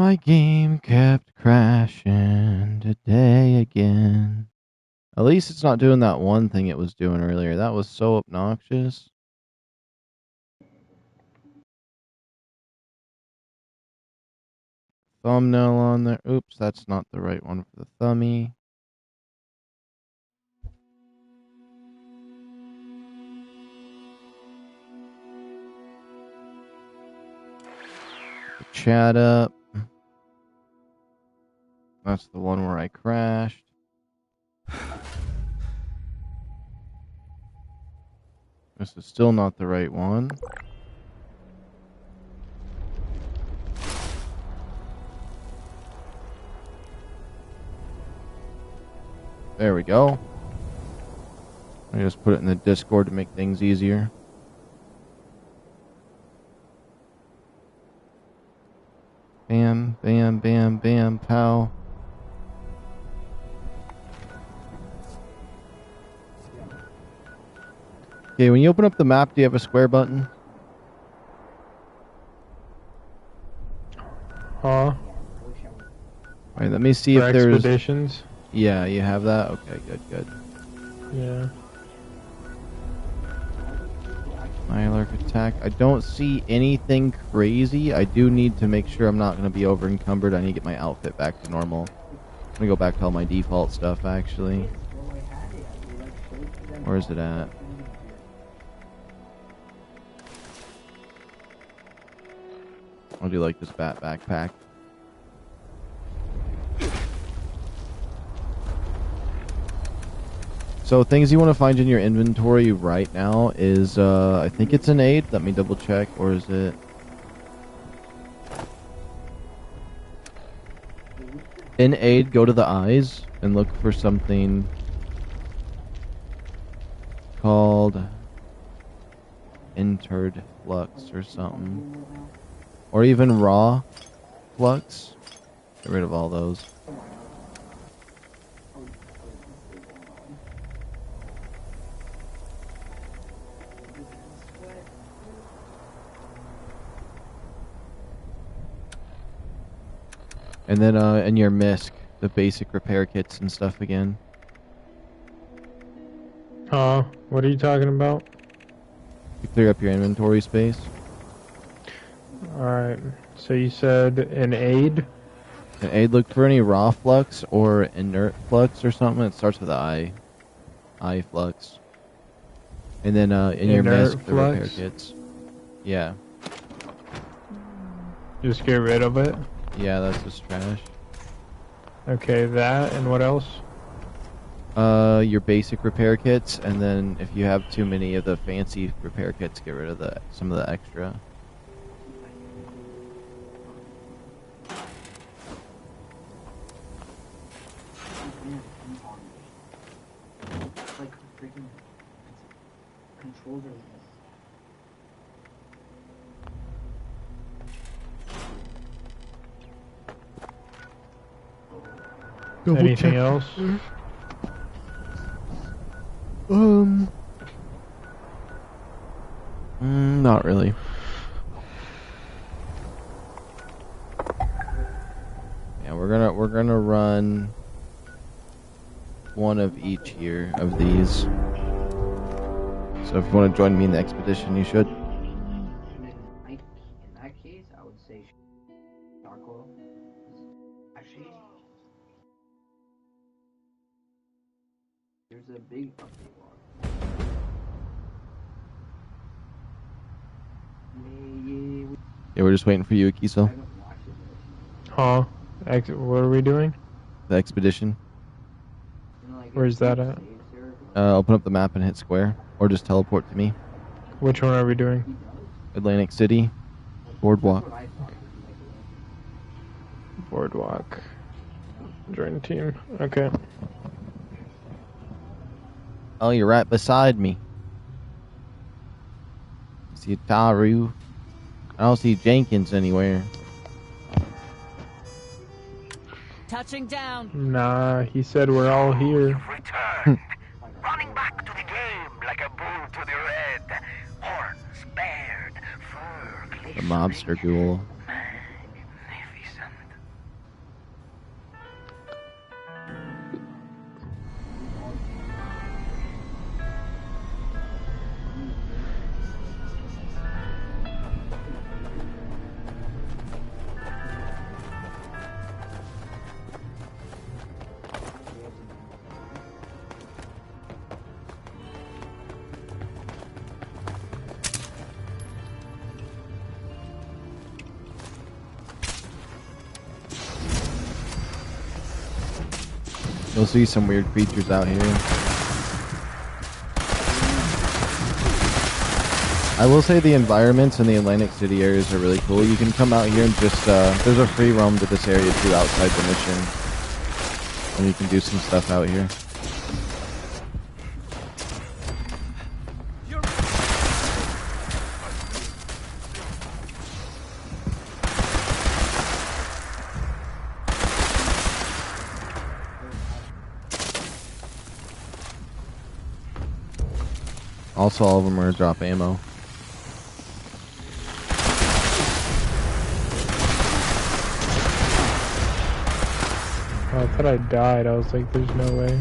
My game kept crashing today again. At least it's not doing that one thing it was doing earlier. That was so obnoxious. Thumbnail on there. Oops, that's not the right one for the thummy. Chat up. That's the one where I crashed. This is still not the right one. There we go. I just put it in the Discord to make things easier. Bam, bam, bam, bam, pow. Okay, when you open up the map, do you have a square button? Alright, let me see if there's... expeditions? Yeah, you have that? Okay, good. Yeah. Mylark attack. I don't see anything crazy. I do need to make sure I'm not going to be over encumbered. I need to get my outfit back to normal. I'm going to go back to all my default stuff, actually. Where is it at? I'll do like this bat backpack. So things you want to find in your inventory right now is, I think it's an aid. Let me double check. Or is it... In aid, go to the eyes and look for something called entered flux or something. Or even raw flux. Get rid of all those. And then in your MISC, the basic repair kits and stuff again. What are you talking about? You clear up your inventory space. Alright, so you said an aid? An aid, look for any raw flux or inert flux or something. It starts with I. I flux. And then in your MISC, the repair kits. Yeah. Just get rid of it? Yeah, that's just trash. Okay, that, and what else? Your basic repair kits, and then if you have too many of the fancy repair kits, get rid of some of the extra. Anything else? Not really. Yeah, we're gonna run one of each here of these. So if you want to join me in the expedition, you should. In that case, I would say charcoal. Actually, there's a big update log. Yeah, we're just waiting for you, Akiso. What are we doing? The expedition. Where's that at? Open up the map and hit square, or just teleport to me. Which one are we doing? Atlantic City, Boardwalk. Boardwalk. Join team. Okay. Oh, you're right beside me. See Taru. I don't see Jenkins anywhere. Touching down. Nah, he said we're all here. You've returned, running back to the game like a bull to the red. Horns bared, fur The mobster duel. magnificent. You'll see some weird creatures out here. I will say the environments in the Atlantic City areas are really cool. You can come out here and just, there's a free roam to this area too outside the mission. And you can do some stuff out here. Also, all of them are drop ammo. Oh, I thought I died. I was like, there's no way.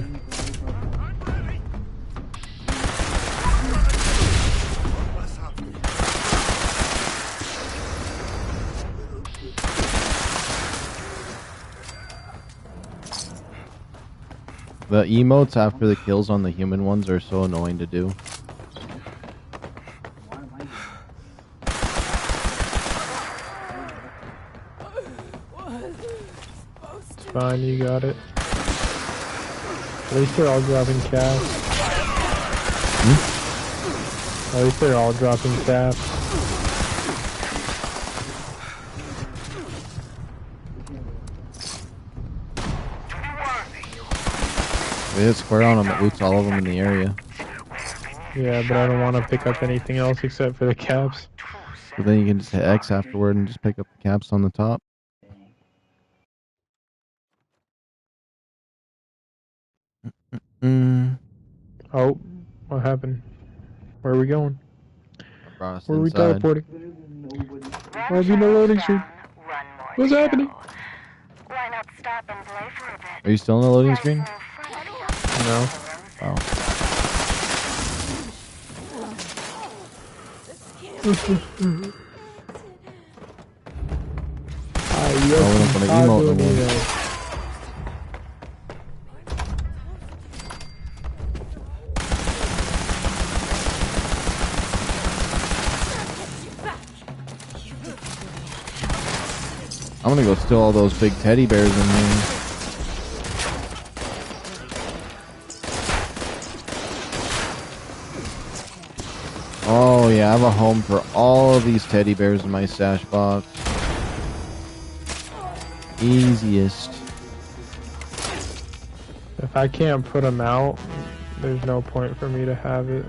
The emotes after the kills on the human ones are so annoying to do. Fine, you got it. At least they're all dropping caps. At least they're all dropping caps. We hit square on them, it loots all of them in the area. Yeah, but I don't want to pick up anything else except for the caps. But then you can just hit X afterward and just pick up the caps on the top. Oh, what happened? Where are we going? Brought us Where are we inside. teleporting? Where have you no loading screen? What's happening? Why not stop and play for a bit? Are you still in the loading screen? No. Oh. I went up on the emote no more. I'm gonna go steal all those big teddy bears in here. Oh yeah, I have a home for all of these teddy bears in my stash box. Easiest. If I can't put them out, there's no point for me to have it.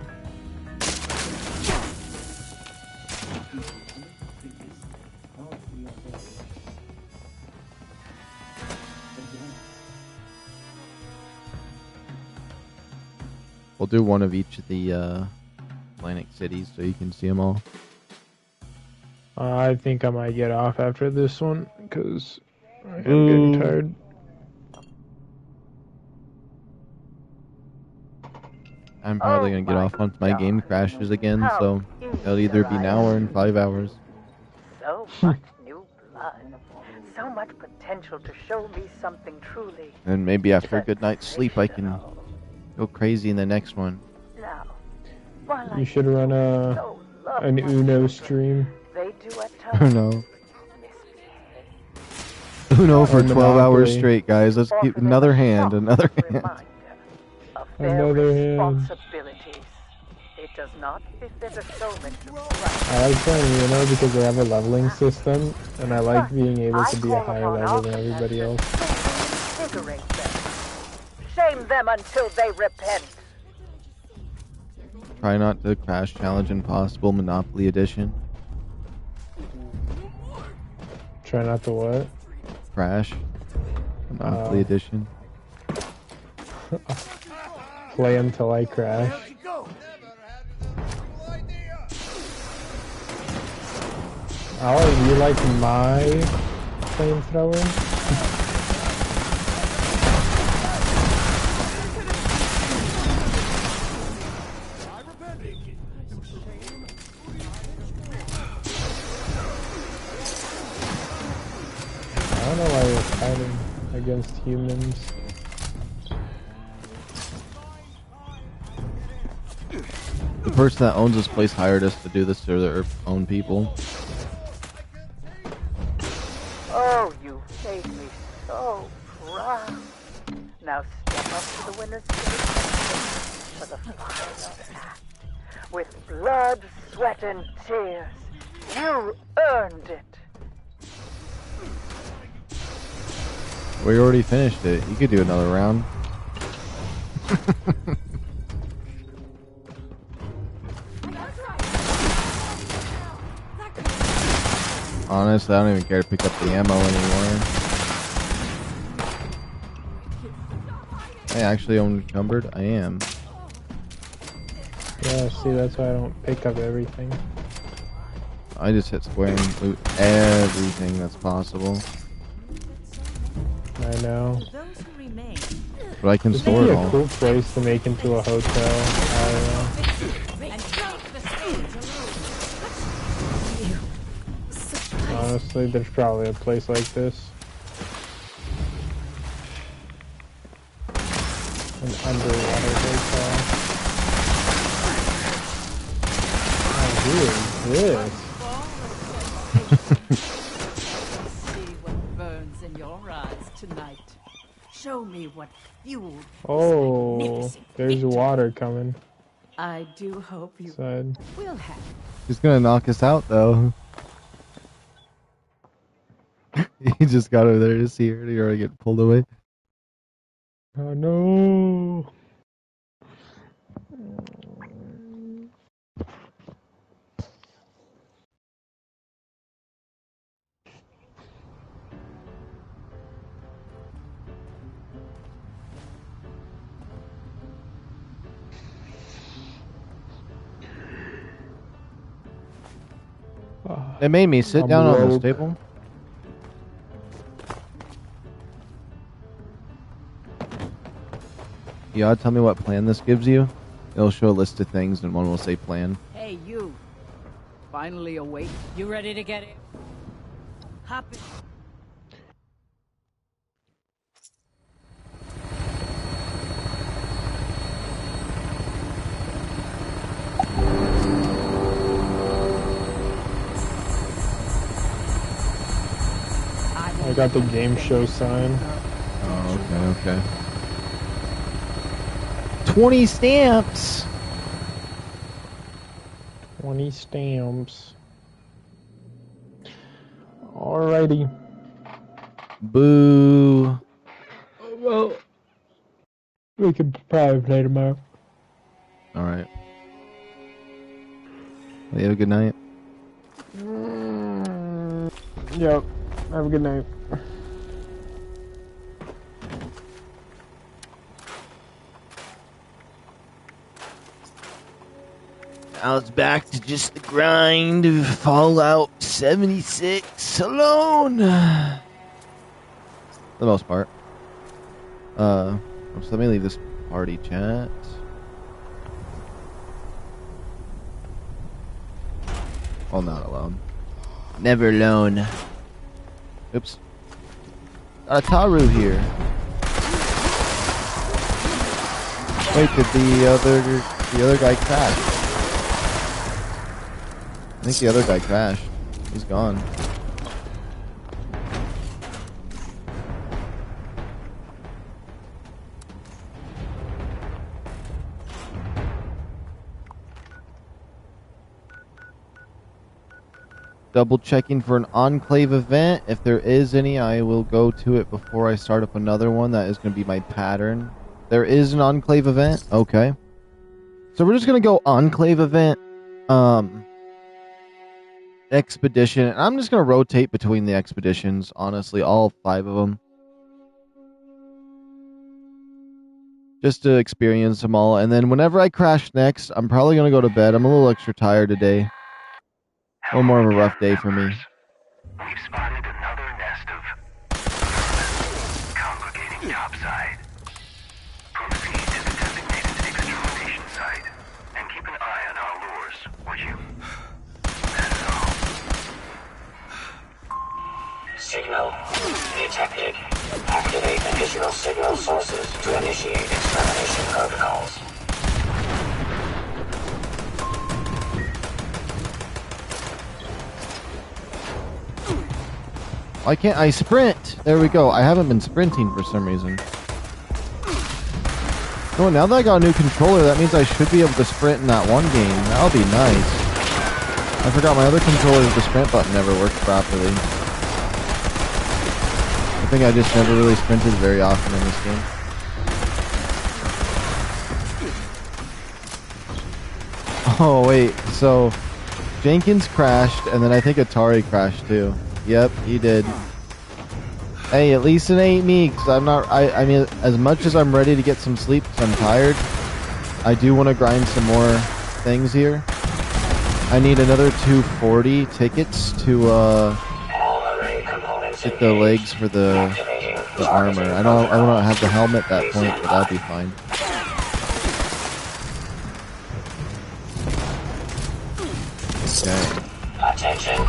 We'll do one of each of the Atlantic cities so you can see them all. I think I might get off after this one, because I'm getting tired. I'm probably gonna get off once my game crashes again, so it'll either be now or in 5 hours. So much new blood. So much potential to show me something truly. And maybe after a good night's sleep I can go crazy in the next one. Now, while You should run an Uno stream. They do at Uno. Uno for 12 hours straight, guys. Let's keep another hand, another hand. Another hand. It does not befit a showman to I like playing Uno because they have a leveling system, and I like being able to be a higher level than everybody else. Invigorate them. Shame them until they repent. Try not to crash challenge Impossible Monopoly Edition. Try not to what? Crash Monopoly Edition. Play until I crash. Oh, you like my flamethrower? I don't know why we're fighting against humans. The person that owns this place hired us to do this to their own people. Oh, you made me so proud. Now stay step up to the winner's stage for the final act. With blood, sweat, and tears, you earned it. We already finished it. You could do another round. Honestly, I don't even care to pick up the ammo anymore. I actually unencumbered? I am. Yeah, see, that's why I don't pick up everything. I just hit square and loot everything that's possible. I know. But I can This store would it be a all. cool place to make into a hotel. I don't know. Honestly, there's probably a place like this. An underwater hotel. Oh, who is this? See what burns in your eyes tonight. Show me what fueled this Oh, magnificent there's victory. water coming. I do hope you Side. will have. He's gonna knock us out, though. He just got over there to see her. He already get pulled away. Oh no! It made me sit I'm down on this woke. table. Yeah, tell me what plan this gives you. It'll show a list of things, and one will say plan. Hey, you. Finally awake. You ready to get in? Hop in. I got the game show sign. Oh, okay. 20 stamps! 20 stamps. Alrighty. Boo! Well, we could probably play tomorrow. Alright. You have a good night. Yep. Have a good night. Now it's back to just the grind of Fallout 76 alone. For the most part. So let me leave this party chat. Well, not alone. Never alone. Oops. Got a Taru here. Wait, did the other guy crash? I think the other guy crashed. He's gone. Double checking for an Enclave event. If there is any, I will go to it before I start up another one. That is going to be my pattern. There is an Enclave event? Okay. So we're just going to go Enclave event. Expedition. I'm just going to rotate between the expeditions, honestly, all 5 of them. Just to experience them all. And then whenever I crash next, I'm probably going to go to bed. I'm a little extra tired today. A little more of a rough day for me. We've spotted another nest of congregating topside. Proceed to the designated extermination site and keep an eye on our lures, would you? That is all. Signal detected. Activate additional signal sources to initiate extermination protocols. Why can't I sprint? There we go. I haven't been sprinting for some reason. Oh, now that I got a new controller, that means I should be able to sprint in that one game. That'll be nice. I forgot my other controller, the sprint button never worked properly. I think I just never really sprinted very often in this game. Oh, wait. So, Jenkins crashed, and then I think Atari crashed too. Yep, he did. Hey, at least it ain't me, because I'm not... I mean, as much as I'm ready to get some sleep because I'm tired, I do want to grind some more things here. I need another 240 tickets to, get the legs for the armor. I don't have the helmet at that point, but that'll be fine. Okay. Attention.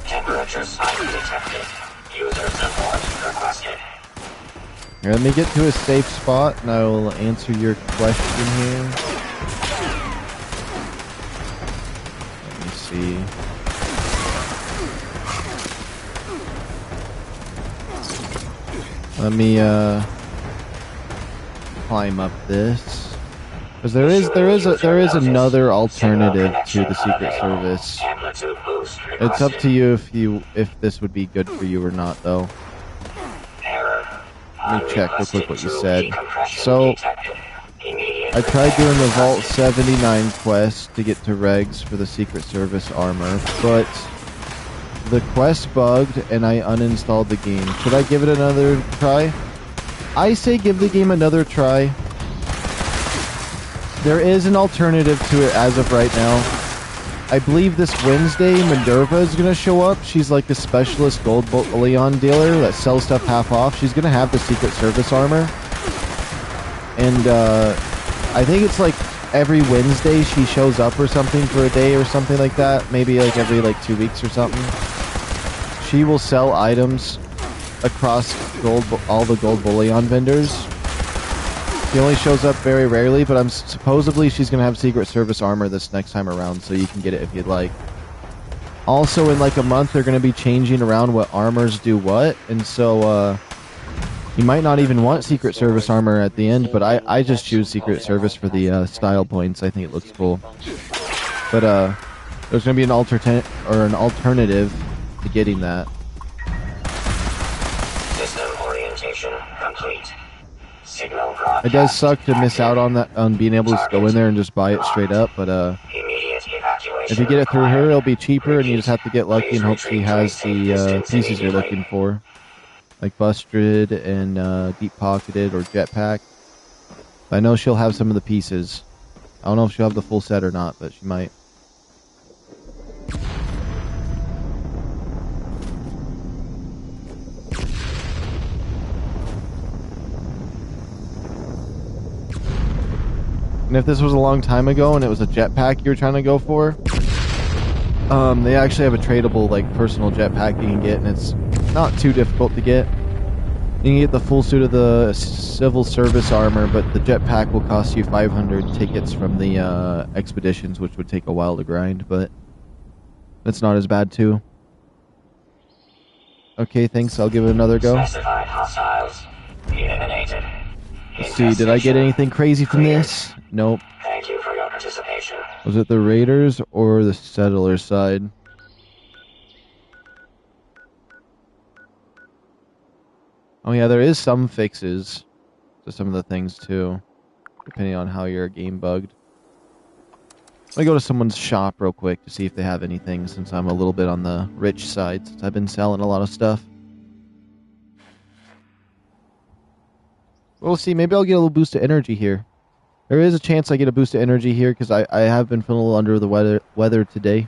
Temperature spike detected. User support requested. Here, let me get to a safe spot, and I will answer your question here. Let me see. Let me climb up this. Because there is another alternative to the Secret Service. It's up to you if this would be good for you or not, though. Let me check real quick what you said. So, I tried doing the Vault 79 quest to get to regs for the Secret Service armor, but the quest bugged and I uninstalled the game. Should I give it another try? I say give the game another try. There is an alternative to it as of right now. I believe this Wednesday, Minerva is going to show up. She's like a specialist gold bullion dealer that sells stuff half off. She's going to have the Secret Service armor. And I think it's like every Wednesday she shows up or something for a day or something like that. Maybe like every like 2 weeks or something. She will sell items across all the gold bullion vendors. She only shows up very rarely, but supposedly she's going to have Secret Service armor this next time around, so you can get it if you'd like. Also, in like a month, they're going to be changing around what armors do what, and so you might not even want Secret Service armor at the end, but I just choose Secret Service for the style points. I think it looks cool. But there's going to be an alternative to getting that. System orientation complete. It does suck to miss out on that, on being able to go in there and just buy it straight up, but if you get it through her, it'll be cheaper, and you just have to get lucky and hope she has the pieces you're looking for, like busted and deep pocketed or jetpack. I know she'll have some of the pieces. I don't know if she'll have the full set or not, but she might. And if this was a long time ago and it was a jetpack you were trying to go for, they actually have a tradable, like, personal jetpack you can get, and it's not too difficult to get. You can get the full suit of the civil service armor, but the jetpack will cost you 500 tickets from the expeditions, which would take a while to grind, but that's not as bad, too. Okay, thanks. I'll give it another go. Specified hostiles eliminated. Let's see, did I get anything crazy from this? Nope. Thank you for your participation. Was it the Raiders or the Settlers side? Oh yeah, there is some fixes to some of the things too, depending on how your game bugged. Let me go to someone's shop real quick to see if they have anything, since I'm a little bit on the rich side, since I've been selling a lot of stuff. We'll see, maybe I'll get a little boost of energy here. There is a chance I get a boost of energy here, because I have been feeling a little under the weather today.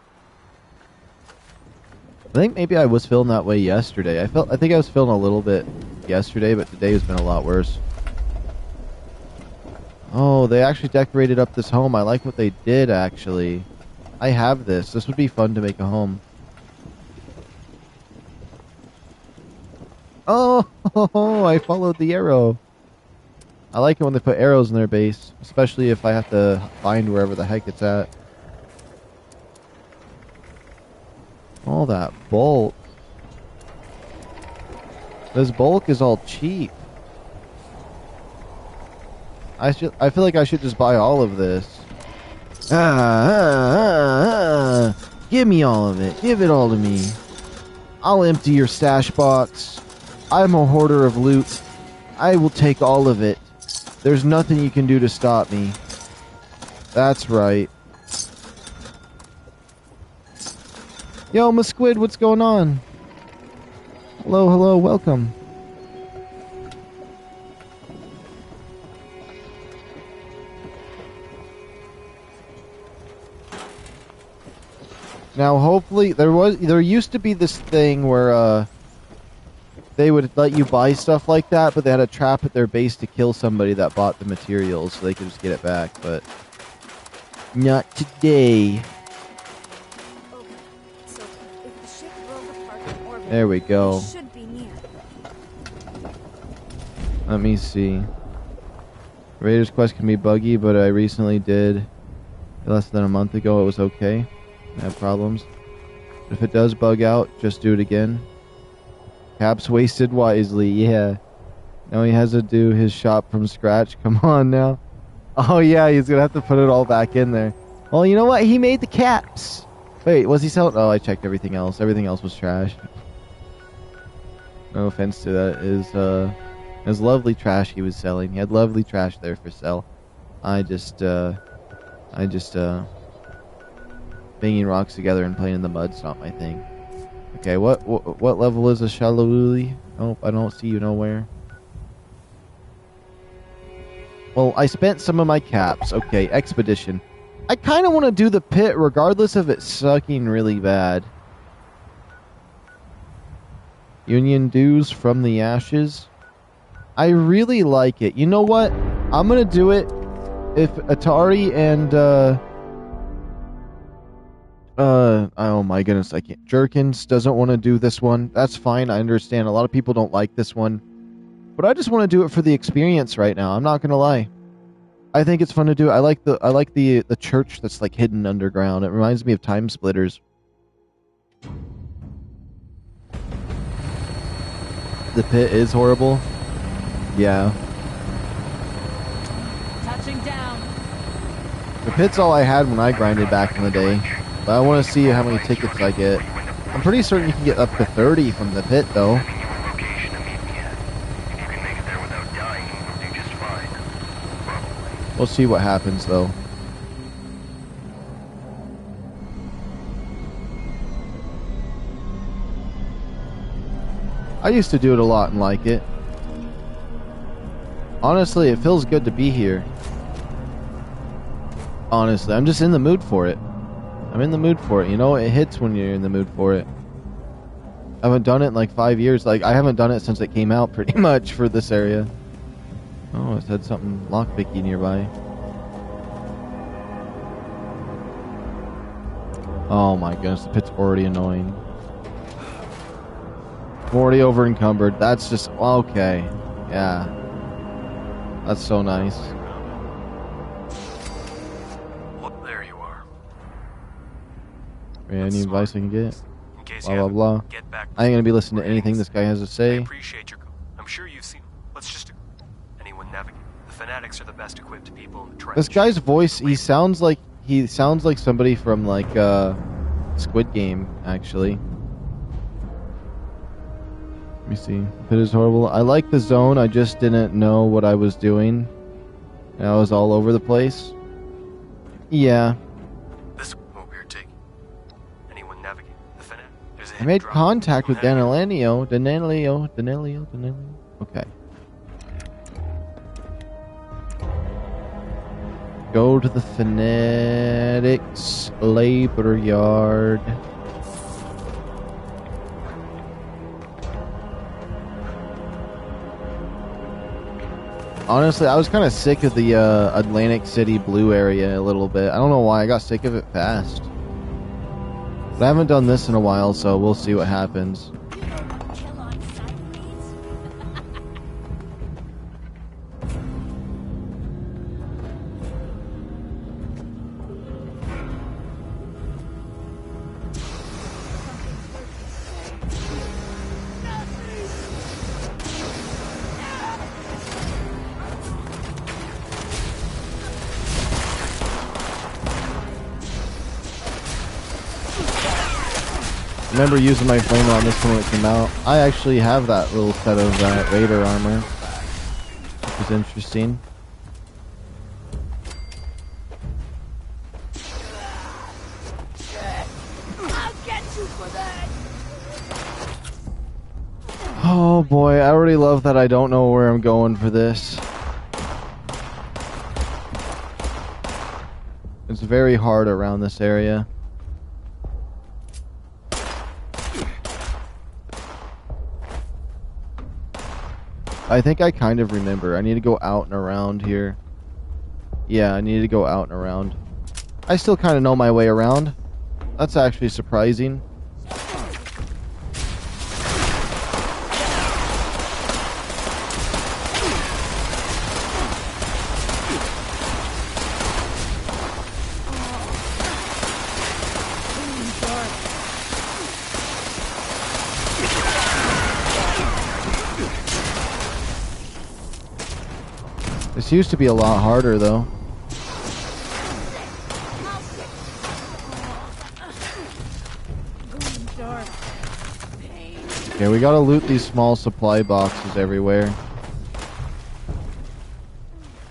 I think maybe I was feeling that way yesterday. I think I was feeling a little bit yesterday, but today has been a lot worse. Oh, they actually decorated up this home. I like what they did, actually. I have this. This would be fun to make a home. Oh, I followed the arrow. I like it when they put arrows in their base, especially if I have to find wherever the heck it's at. All that bulk. This bulk is all cheap. I feel like I should just buy all of this. Give me all of it. Give it all to me. I'll empty your stash box. I'm a hoarder of loot. I will take all of it. There's nothing you can do to stop me. That's right. Yo, Musquid, what's going on? Hello, hello, welcome. Now, hopefully, there used to be this thing where they would let you buy stuff like that, but they had a trap at their base to kill somebody that bought the materials, so they could just get it back. But not today. There we go. Let me see. Raiders Quest can be buggy, but I recently did less than a month ago. It was okay. I have problems. If it does bug out, just do it again. Caps wasted wisely, yeah. Now he has to do his shop from scratch. Come on now. Oh yeah, he's gonna have to put it all back in there. Well, you know what? He made the caps. Wait, was he selling? Oh, I checked everything else. Everything else was trash. No offense to that. It was lovely trash he was selling. He had lovely trash there for sale. I just banging rocks together and playing in the mud's not my thing. Okay, what level is a Shaluli? Oh, I don't see you nowhere. Well, I spent some of my caps. Okay, expedition. I kind of want to do the pit regardless of it sucking really bad. Union dues from the ashes. I really like it. You know what? I'm gonna do it if Atari and oh my goodness, I can't. Jerkins doesn't want to do this one. That's fine. I understand. A lot of people don't like this one. But I just want to do it for the experience right now. I'm not going to lie. I think it's fun to do. I like the church that's like hidden underground. It reminds me of Time Splitters. The pit is horrible. Yeah. Touching down. The pit's all I had when I grinded back in the day. But I want to see how many tickets I get. I'm pretty certain you can get up to 30 from the pit, though. We'll see what happens, though. I used to do it a lot and like it. Honestly, it feels good to be here. Honestly, I'm just in the mood for it. I'm in the mood for it. You know, it hits when you're in the mood for it. I haven't done it in like 5 years. Like, I haven't done it since it came out pretty much for this area. Oh, it said something lockpicky nearby. Oh my goodness, the pit's already annoying. I'm already over encumbered. That's just, okay. Yeah. That's so nice. There you are. Any advice I can get? Blah, blah, blah. I ain't gonna be listening to anything this guy has to say. Appreciate your. I'm sure you've seen. Let's just. Anyone navigate. The fanatics are the best equipped people in the trench. This guy's voice, he sounds like somebody from like Squid Game, actually. Let me see. Pit is horrible. I like the zone. I just didn't know what I was doing. And I was all over the place. Yeah. This what we're taking. Anyone navigate. The fanatics. I made contact with Danilio. Okay. Go to the Fanatics labor yard. Honestly, I was kind of sick of the Atlantic City Blue area a little bit. I don't know why. I got sick of it fast. But I haven't done this in a while, so we'll see what happens. remember using my flame on this one when it came out. I actually have that little set of Raider armor, which is interesting. I'll get you for that. Oh boy, I already love that I don't know where I'm going for this. It's very hard around this area. I think I kind of remember. I need to go out and around here. Yeah, I need to go out and around. I still kind of know my way around. That's actually surprising. This used to be a lot harder, though. Okay, we gotta loot these small supply boxes everywhere.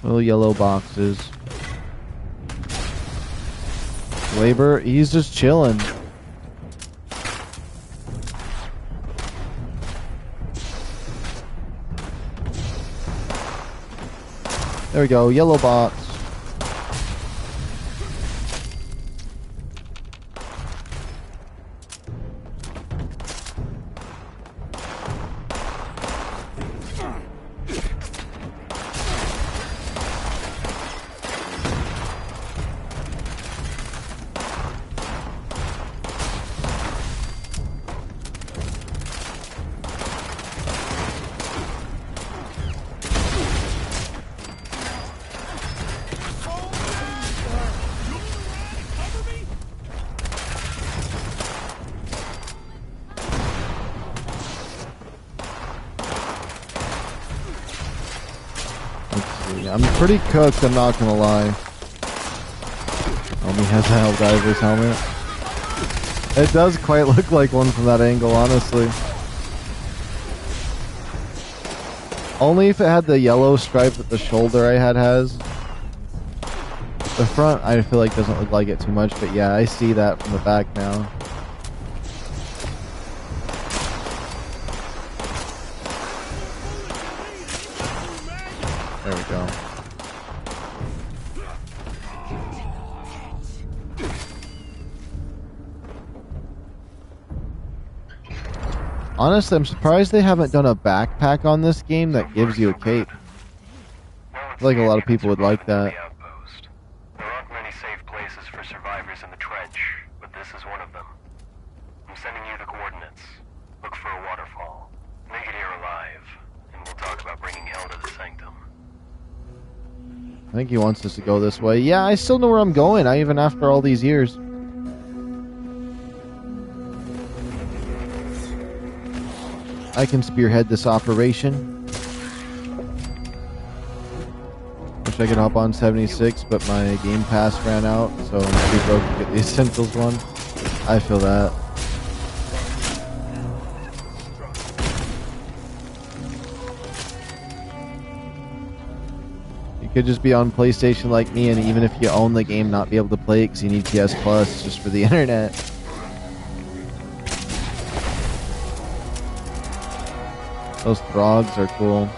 Little yellow boxes. Labor, he's just chilling. There we go, yellow box. I'm pretty cooked, I'm not gonna lie. Oh, he has a Helldiver's helmet. It does quite look like one from that angle, honestly. Only if it had the yellow stripe that the shoulder I has. The front, I feel like, doesn't look like it too much, but yeah, I see that from the back now. There we go. Honestly, I'm surprised they haven't done a backpack on this game that gives you a cape. I feel like a lot of people would like that. There aren't many safe places for survivors in the trench, but this is one of them. I'm sending you the coordinates. Look for a waterfall. Make it here alive, and we'll talk about bringing hell to the sanctum. I think he wants us to go this way. Yeah, I still know where I'm going, even after all these years. I can spearhead this operation. Wish I could hop on 76, but my game pass ran out, so I'm too broke to get the Essentials one. I feel that. You could just be on PlayStation like me, and even if you own the game, not be able to play it because you need PS Plus just for the internet. Those frogs are cool.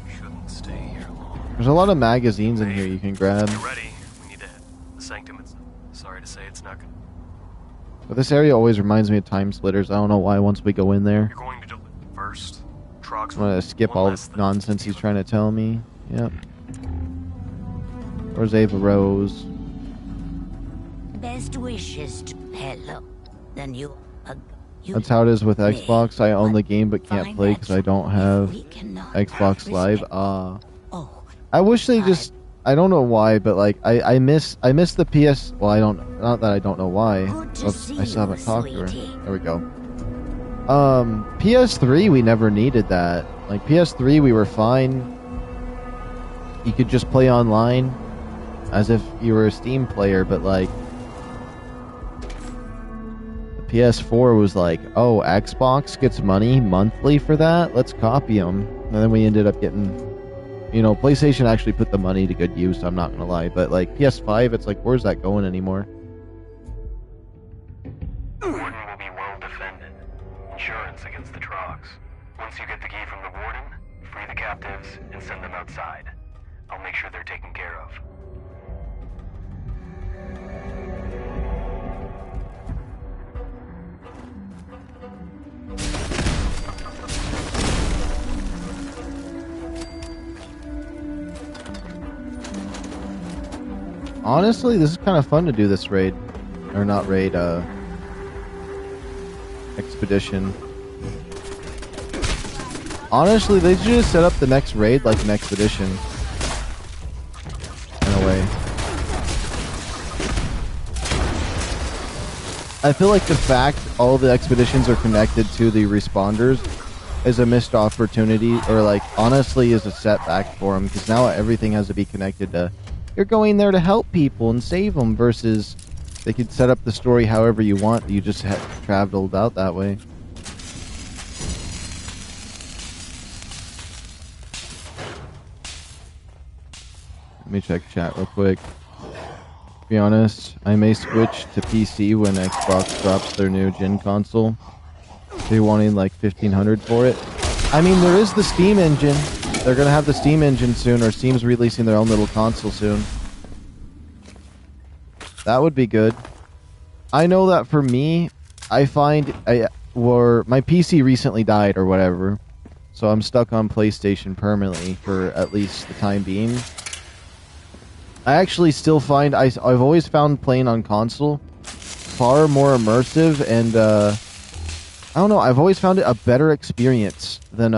Shouldn't stay here long. There's a lot of magazines in here you can grab. Get ready. We need to head. The sanctum is... Sorry to say it's not good. But this area always reminds me of Time Splitters. I don't know why once we go in there. You're going to do first. Trogs. I'm gonna skip all the nonsense he's trying to tell me. Yep. Where's Ava Rose? Best wishes to hello. Then you That's how it is with Xbox. I own the game but can't play because I don't have Xbox Live. I wish they just... I don't know why, but like I miss the PS... Well, I don't... Not that I don't know why. Oops, I still haven't talked to her. There we go. PS3, we never needed that. Like, PS3, we were fine. you could just play online as if you were a Steam player, but like the PS4 was like, oh, Xbox gets money monthly for that, let's copy them. And then we ended up getting, you know, PlayStation actually put the money to good use, I'm not gonna lie, but like PS5, it's like, where's that going anymore? The warden will be well defended. Insurance against the Trogs. Once you get the key from the warden, free the captives and send them outside. I'll make sure they're taken care of. Honestly, this is kind of fun to do this raid. Or not raid, expedition. Honestly, they should just set up the next raid like an expedition. In a way. I feel like the fact all the expeditions are connected to the responders is a missed opportunity, or like honestly is a setback for them, because now everything has to be connected to you're going there to help people and save them, versus they could set up the story however you want. You just have traveled out that way. Let me check chat real quick. To be honest, I may switch to PC when Xbox drops their new gen console. They're wanting like $1,500 for it. I mean, there is the Steam engine. They're gonna have the Steam engine soon, or Steam's releasing their own little console soon. That would be good. I know that for me, I find my PC recently died or whatever, so I'm stuck on PlayStation permanently for at least the time being. I actually still find I've always found playing on console far more immersive, and I don't know, I've always found it a better experience than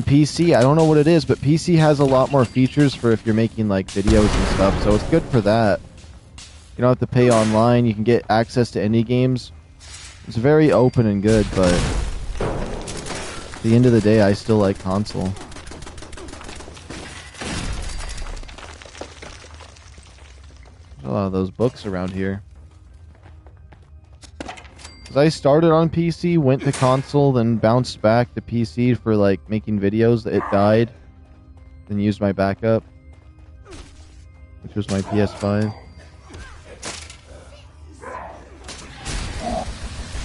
PC. I don't know what it is, but PC has a lot more features for if you're making like videos and stuff, so it's good for that. You don't have to pay online, you can get access to indie games. It's very open and good, but at the end of the day, I still like console. There's a lot of those books around here. Because I started on PC, went to console, then bounced back to PC for like making videos. It died. Then used my backup, which was my PS5.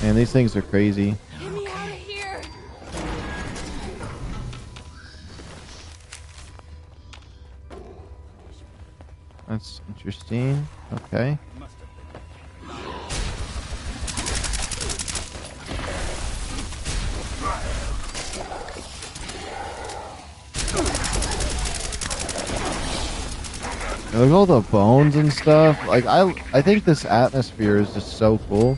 Man, these things are crazy. Get me out of here. That's interesting. Okay. Look at all the bones and stuff. Like I think this atmosphere is just so cool.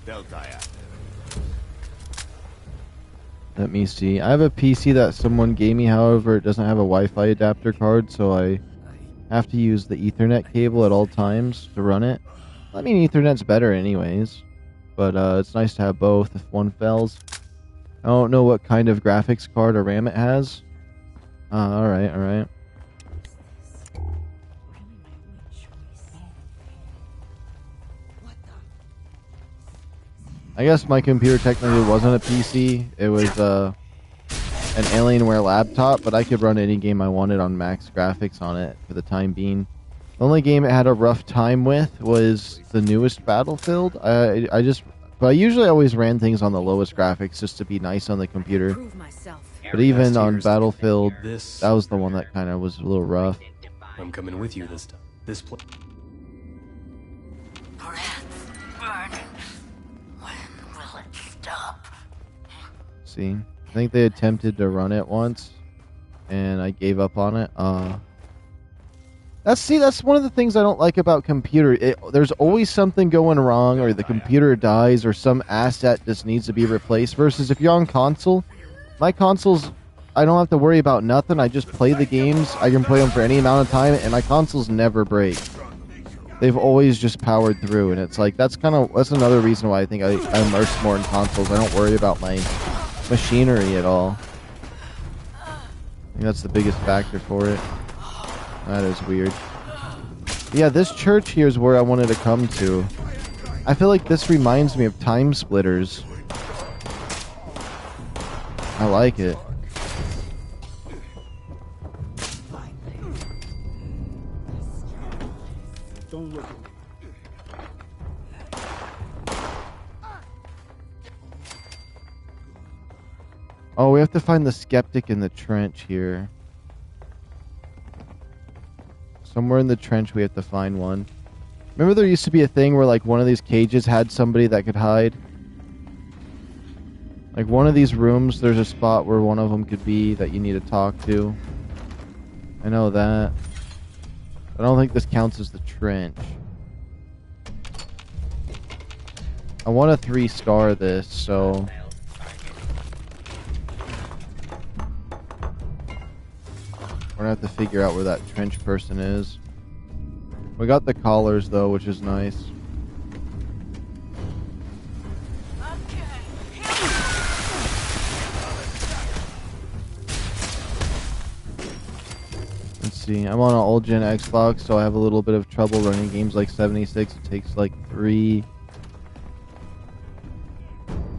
They'll die out. Let me see. I have a PC that someone gave me, however, it doesn't have a Wi-Fi adapter card, so I have to use the Ethernet cable at all times to run it. I mean, Ethernet's better anyways, but it's nice to have both if one fails. I don't know what kind of graphics card or RAM it has. Alright, alright. I guess my computer technically wasn't a PC. It was an Alienware laptop, but I could run any game I wanted on max graphics on it for the time being. The only game it had a rough time with was the newest Battlefield. But I usually always ran things on the lowest graphics just to be nice on the computer. But even on Battlefield, that was the one that kind of was a little rough. I'm coming with you this time. This place. Will it stop? See, I think they attempted to run it once, and I gave up on it. That's one of the things I don't like about computer. There's always something going wrong, or the computer dies, or some asset just needs to be replaced. Versus if you're on console, my consoles, I don't have to worry about nothing. I just play the games. I can play them for any amount of time, and my consoles never break. They've always just powered through, and it's like that's another reason why I think I immerse more in consoles. I don't worry about my machinery at all. think that's the biggest factor for it. That is weird. Yeah, this church here is where I wanted to come to. I feel like this reminds me of Time Splitters. I like it. Don't look at me. Oh, we have to find the skeptic in the trench here. Somewhere in the trench we have to find one. Remember there used to be a thing where like one of these cages had somebody that could hide? Like one of these rooms, there's a spot where one of them could be that you need to talk to. I know that. I don't think this counts as the trench. I want to 3-star this, so... we're gonna have to figure out where that trench person is. We got the collars though, which is nice. Let's see, I'm on an old gen Xbox, so I have a little bit of trouble running games like 76. It takes like 3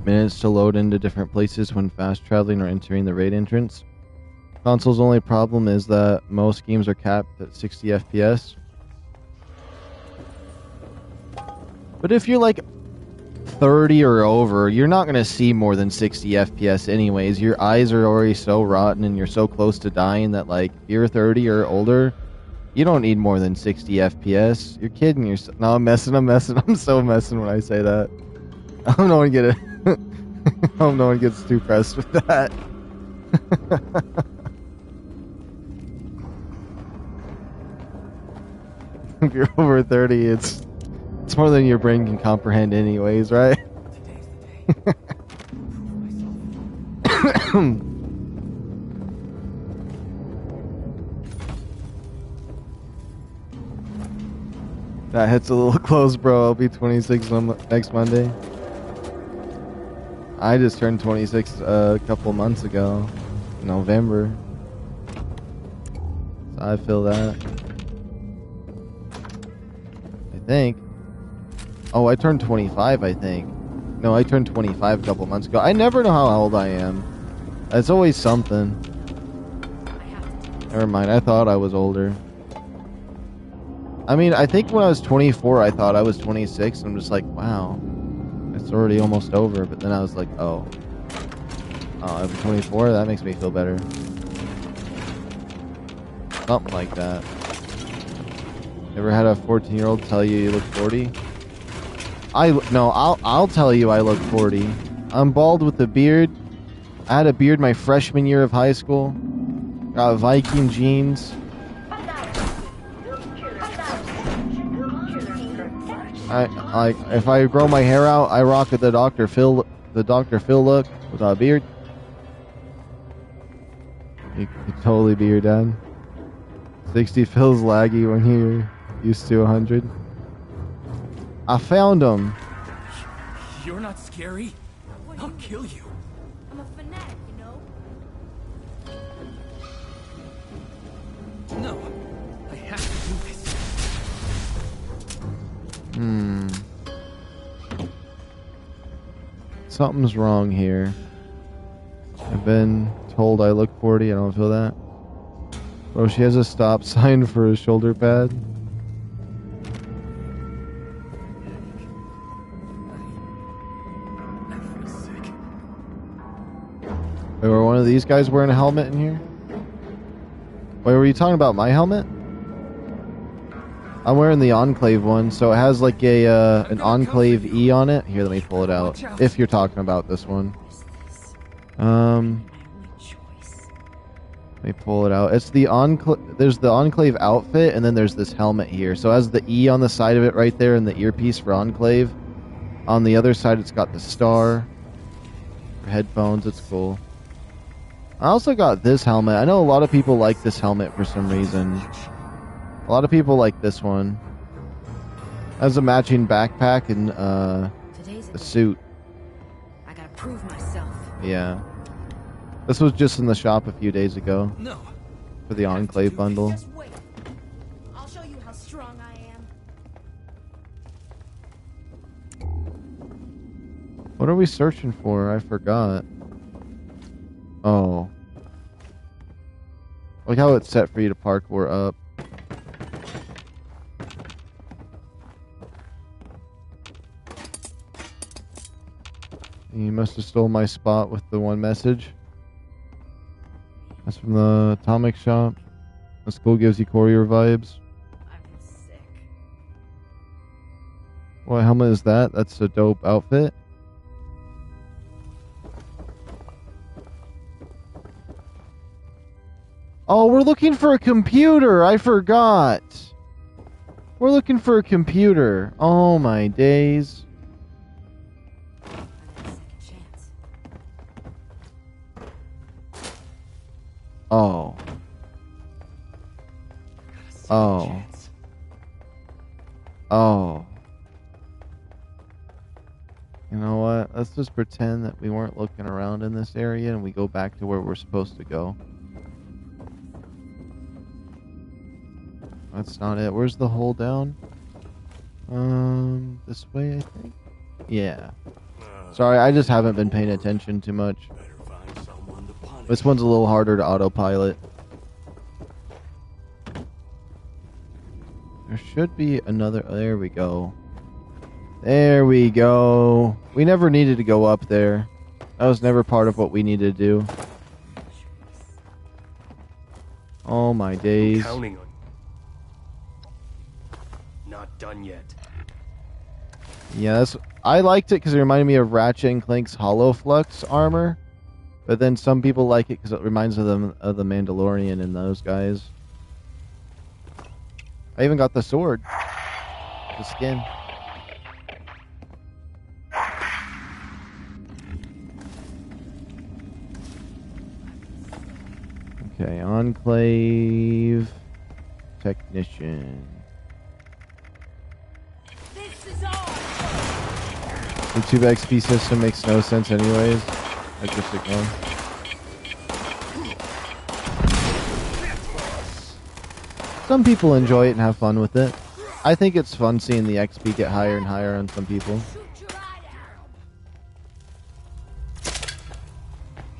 minutes to load into different places when fast traveling or entering the raid entrance. Console's only problem is that most games are capped at 60 FPS. But if you're like 30 or over, you're not going to see more than 60 FPS anyways. Your eyes are already so rotten and you're so close to dying that like if you're 30 or older, you don't need more than 60 FPS. You're kidding yourself. No, I'm messing. I'm so messing when I say that. I hope no one get it. I hope no one gets too pressed with that. If you're over 30, it's more than your brain can comprehend anyways, right? That hits a little close, bro. I'll be 26 next Monday. I just turned 26 a couple months ago. November. So I feel that. I think. Oh, I turned 25, I think. No, I turned 25 a couple months ago. I never know how old I am. It's always something. Never mind, I thought I was older. I mean, I think when I was 24, I thought I was 26. And I'm just like, wow. It's already almost over. But then I was like, oh. Oh, I'm 24? That makes me feel better. Something like that. Ever had a 14-year-old tell you look 40? No, I'll tell you I look 40. I'm bald with a beard. I had a beard my freshman year of high school. Got Viking jeans. If I grow my hair out, I rock at the Dr. Phil look with a beard. You could totally be your dad. 60 feels laggy when you're used to 100. I found him. You're not scary. I'll kill you. I'm a fanatic, you know? No, I have to do this. Something's wrong here. I've been told I look 40. I don't feel that. Oh, she has a stop sign for a shoulder pad. Wait, were one of these guys wearing a helmet in here? Wait, were you talking about my helmet? I'm wearing the Enclave one, so it has like a an Enclave E on it. Here, let me pull it out. If you're talking about this one. Let me pull it out. It's the Enclave. There's the Enclave outfit, and then there's this helmet here. So it has the E on the side of it right there, and the earpiece for Enclave. On the other side, it's got the star. For headphones, it's cool. I also got this helmet. I know a lot of people like this helmet for some reason. A lot of people like this one. It has a matching backpack and a suit. I gotta prove myself. Yeah. This was just in the shop a few days ago. No, for the Enclave bundle. Just wait. I'll show you how strong I am. What are we searching for? I forgot. Oh. Like how it's set for you to parkour up. You must have stole my spot with the one message. That's from the Atomic Shop. The school gives you courier vibes. I'm sick. What helmet is that? That's a dope outfit. Oh, we're looking for a computer. I forgot. We're looking for a computer. Oh my days. Oh. Oh. Oh. You know what? Let's just pretend that we weren't looking around in this area and we go back to where we're supposed to go. That's not it. Where's the hole down? This way, I think? Yeah. Sorry, I just haven't been paying attention too much. This one's a little harder to autopilot. There should be another... There we go. There we go. We never needed to go up there. That was never part of what we needed to do. Oh my days. Counting on you. Not done yet. Yeah, that's... I liked it because it reminded me of Ratchet and Clank's Hollow Flux armor. But then some people like it because it reminds them of the Mandalorian and those guys. I even got the sword. The skin. Okay, Enclave Technician. This is all. YouTube XP system makes no sense anyways. I just ignore. Some people enjoy it and have fun with it. I think it's fun seeing the XP get higher and higher on some people.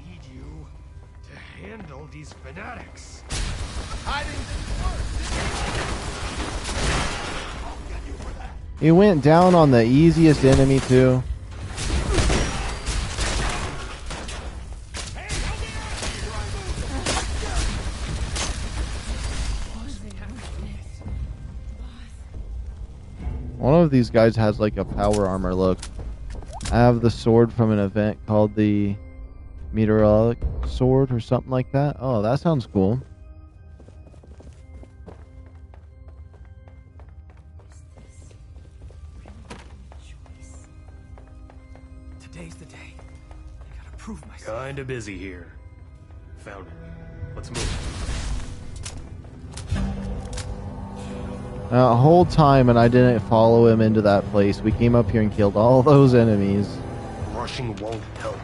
Need you to handle these fanatics. He went down on the easiest enemy too. One of these guys has like a power armor look. I have the sword from an event called the Meteoric Sword or something like that. Oh, that sounds cool. Today's the day. I gotta prove myself. Kinda busy here. Found it. Let's move. A whole time and I didn't follow him into that place. We came up here and killed all those enemies. Rushing won't help.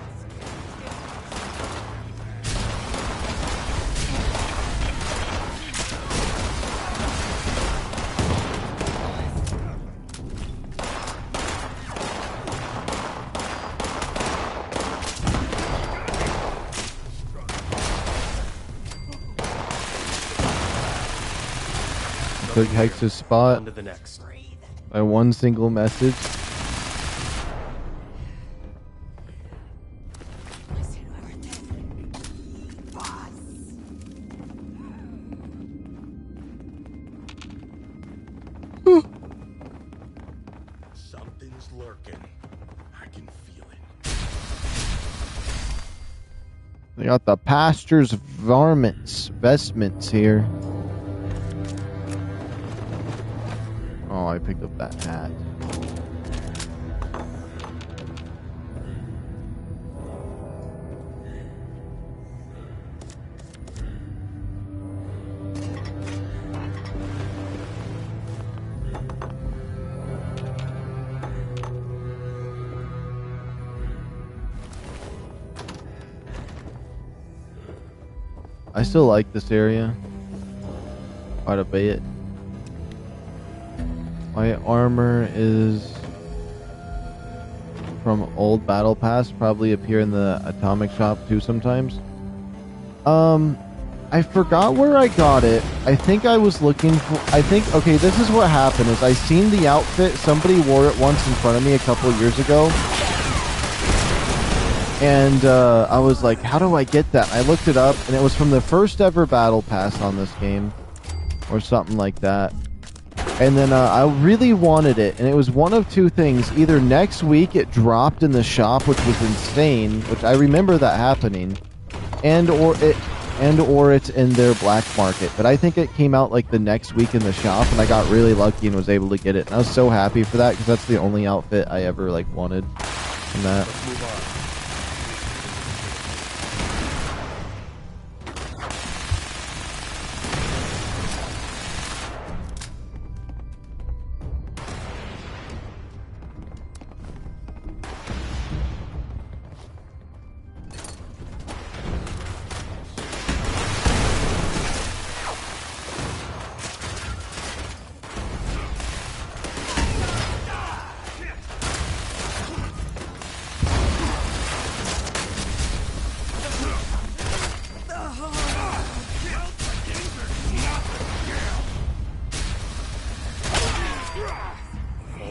Took Hex's spot On to the next. by one single message. Something's lurking. I can feel it. They got the pastor's vestments here. Oh, I picked up that hat. I still like this area. quite a bit. My armor is from old battle pass, probably appear in the atomic shop too sometimes. I forgot where I got it. I think I was looking for, okay, this is what happened is I seen the outfit, somebody wore it once in front of me a couple years ago. And I was like, how do I get that? I looked it up and it was from the first ever battle pass on this game or something like that. And then I really wanted it, and it was one of two things. Either next week it dropped in the shop, which was insane, which I remember that happening, or it's in their black market. But I think it came out like the next week in the shop, and I got really lucky and was able to get it. And I was so happy for that because that's the only outfit I ever like wanted from that. Let's move on.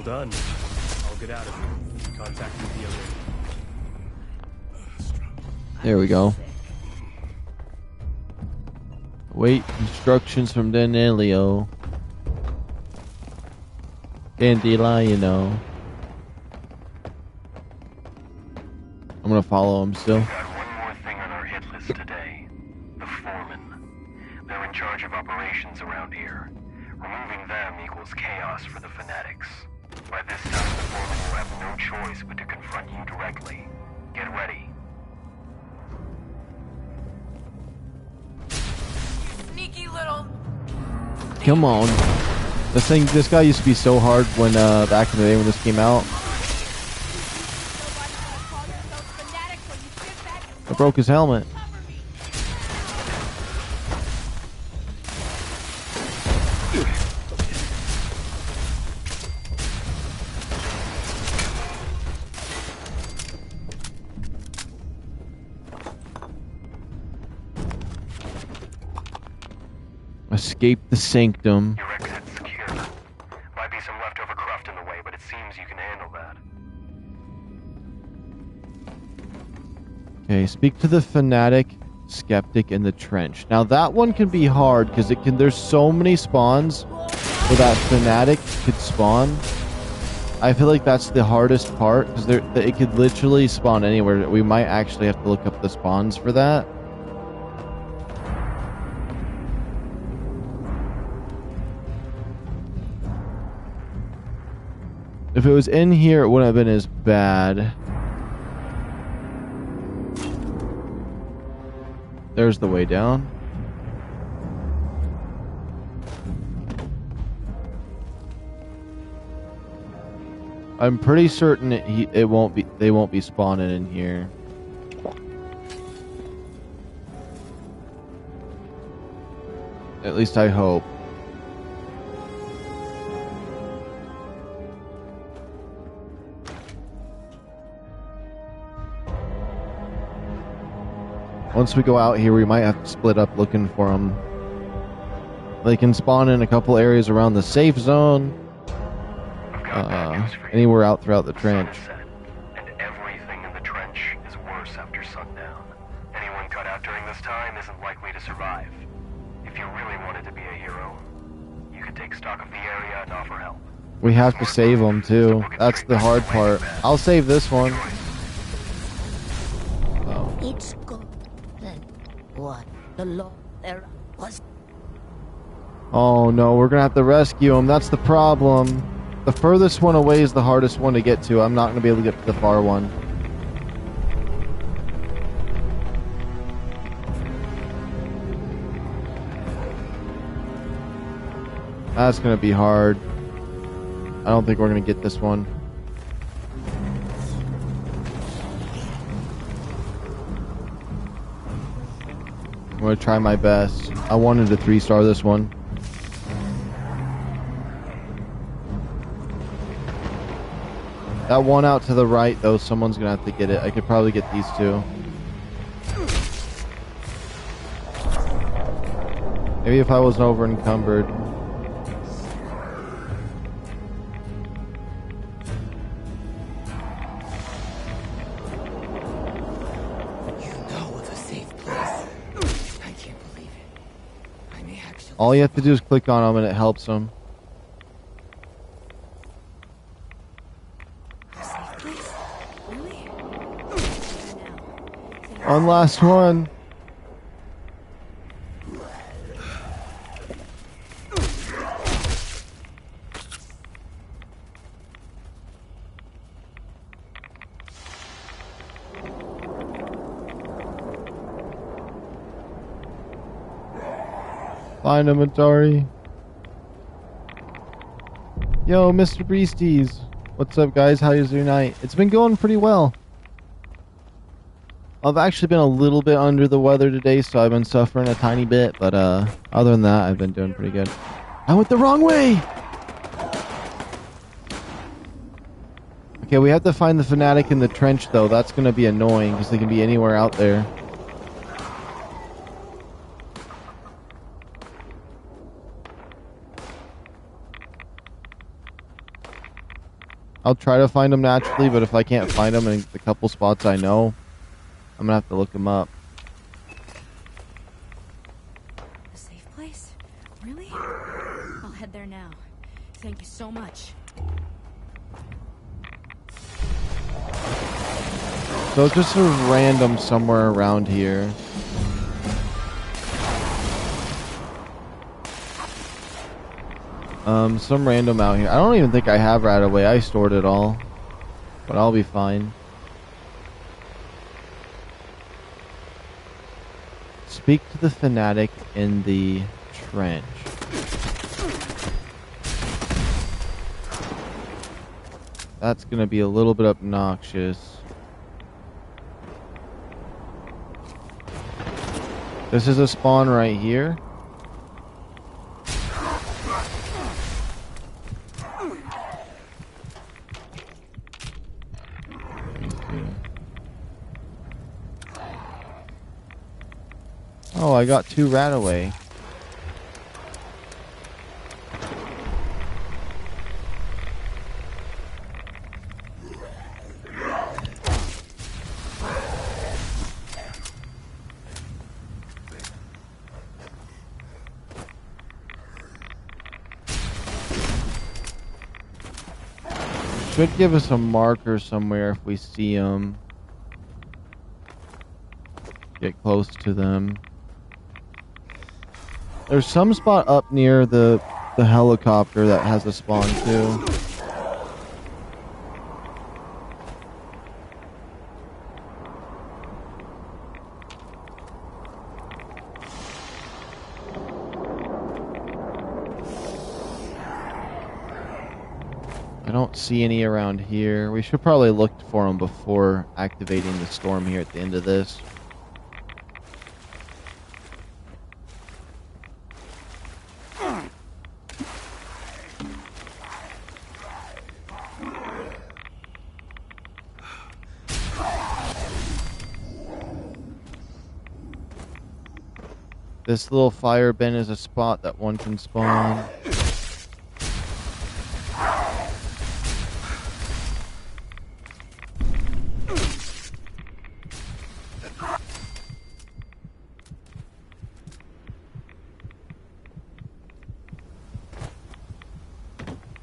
Done. I'll get out of here. Contact me via link. There we go. Wait instructions from Danelio. Dandelion. I'm gonna follow him still. We've got one more thing on our hit list today. The foreman. They're in charge of operations around here. Removing them equals chaos for the fanatics. By this time, the foreman will have no choice but to confront you directly. Get ready. Sneaky little. Come on. This guy used to be so hard when back in the day when this came out. I broke his helmet. Escape the sanctum. Your exit's secure. Might be some leftover cruft in the way, but it seems you can handle that. Okay, speak to the fanatic, skeptic, in the trench. Now that one can be hard because there's so many spawns where that fanatic could spawn. I feel like that's the hardest part because it could literally spawn anywhere. We might actually have to look up the spawns for that. If it was in here, it wouldn't have been as bad. There's the way down. I'm pretty certain they won't be spawning in here. At least I hope. Once we go out here, we might have to split up looking for them. They can spawn in a couple areas around the safe zone. Anywhere out throughout the trench. And everything in the trench is worse after sundown. Anyone cut out during this time isn't likely to survive. If you really wanted to be a hero, you could take stock of the area and offer help. We have to save them too. That's the hard part. I'll save this one. It's good. Then what? The law there was. Oh no, we're gonna have to rescue him. That's the problem. The furthest one away is the hardest one to get to. I'm not gonna be able to get to the far one. That's gonna be hard. I don't think we're gonna get this one. I'm gonna try my best. I wanted to 3-star this one. That one out to the right, though, someone's gonna have to get it. I could probably get these two. Maybe if I wasn't over encumbered. All you have to do is click on them and it helps them. One last one. Find him, Atari. Yo, Mr. Breesties. What's up, guys? How's your night? It's been going pretty well. I've actually been a little bit under the weather today, so I've been suffering a tiny bit, but other than that, I've been doing pretty good. I went the wrong way! Okay, we have to find the fanatic in the trench, though. That's going to be annoying, because they can be anywhere out there. I'll try to find them naturally, but if I can't find them in the couple spots I know, I'm gonna have to look them up. A safe place? Really? I'll head there now. Thank you so much. So it's just a random somewhere around here. Some random out here. I don't even think I have right away. I stored it all. But I'll be fine. Speak to the fanatic in the trench. That's gonna be a little bit obnoxious. This is a spawn right here. Oh, I got 2 rat away. Should give us a marker somewhere if we see them. Get close to them. There's some spot up near the helicopter that has a spawn too. I don't see any around here. We should probably look for them before activating the storm here at the end of this. This little fire bin is a spot that one can spawn.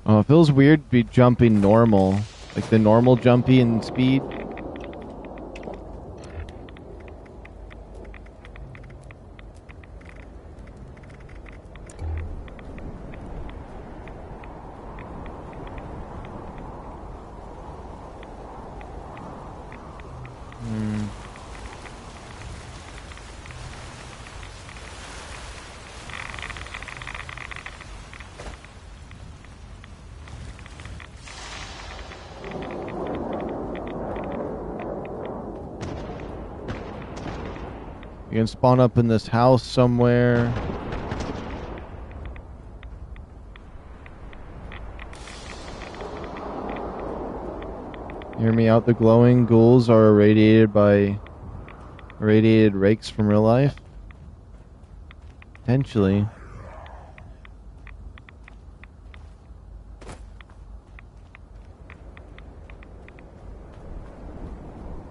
Oh, it feels weird to be jumping normal. Like the normal jumpy and speed. You can spawn up in this house somewhere. Hear me out, the glowing ghouls are irradiated by irradiated rakes from real life? Potentially.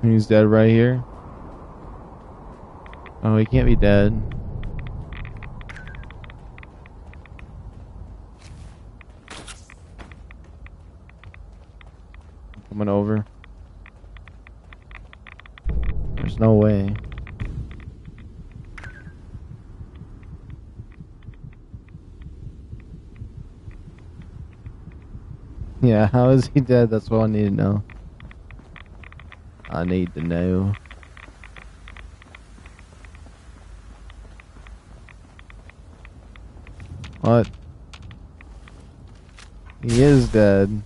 He's dead right here. Oh, he can't be dead. Coming over. There's no way. Yeah, how is he dead? That's what I need to know. I need to know. What? He is dead.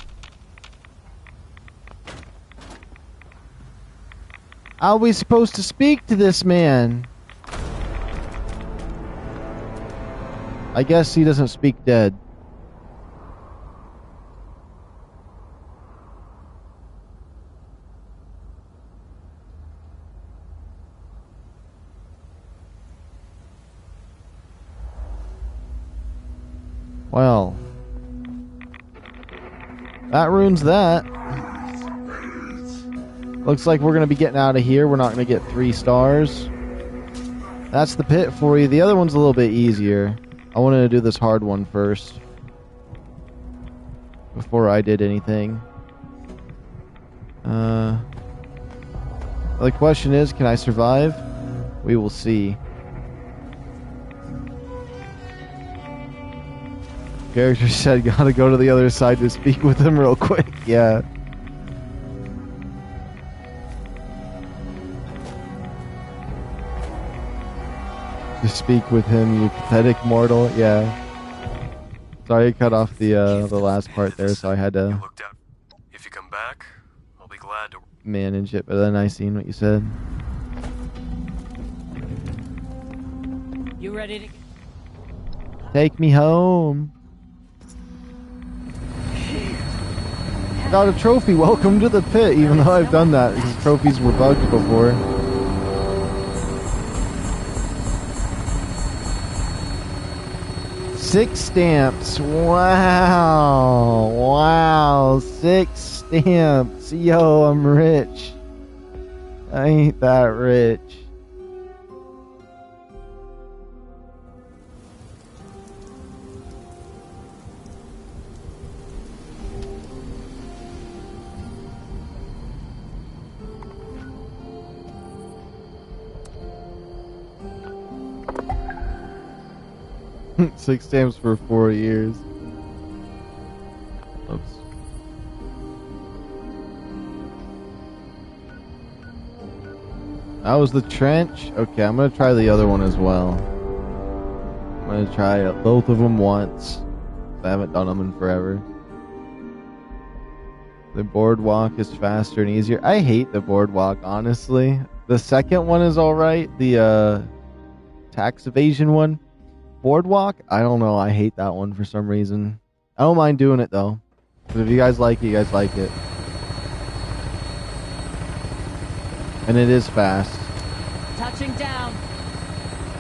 How are we supposed to speak to this man? I guess he doesn't speak dead. Well, that ruins that. Looks like we're going to be getting out of here. We're not going to get 3 stars. That's the pit for you. The other one's a little bit easier. I wanted to do this hard one first before I did anything. The question is, can I survive? We will see. Character said, gotta go to the other side to speak with him real quick. Yeah. To speak with him, you pathetic mortal. Yeah. Sorry, I cut off the last part there, so I had to. If you come back, I'll be glad to manage it. But then I seen what you said. You ready to? Take me home. Got a trophy. Welcome to the pit. Even though I've done that, because trophies were bugged before. Six stamps. Wow. Wow. 6 stamps. Yo, I'm rich. I ain't that rich. Six stamps for 4 years. Oops. That was the trench. Okay, I'm gonna try the other one as well. I'm gonna try both of them once. I haven't done them in forever. The boardwalk is faster and easier. I hate the boardwalk, honestly. The second one is alright. The tax evasion one. Boardwalk? I don't know. I hate that one for some reason. I don't mind doing it though. But if you guys like it, you guys like it. And it is fast. Touching down.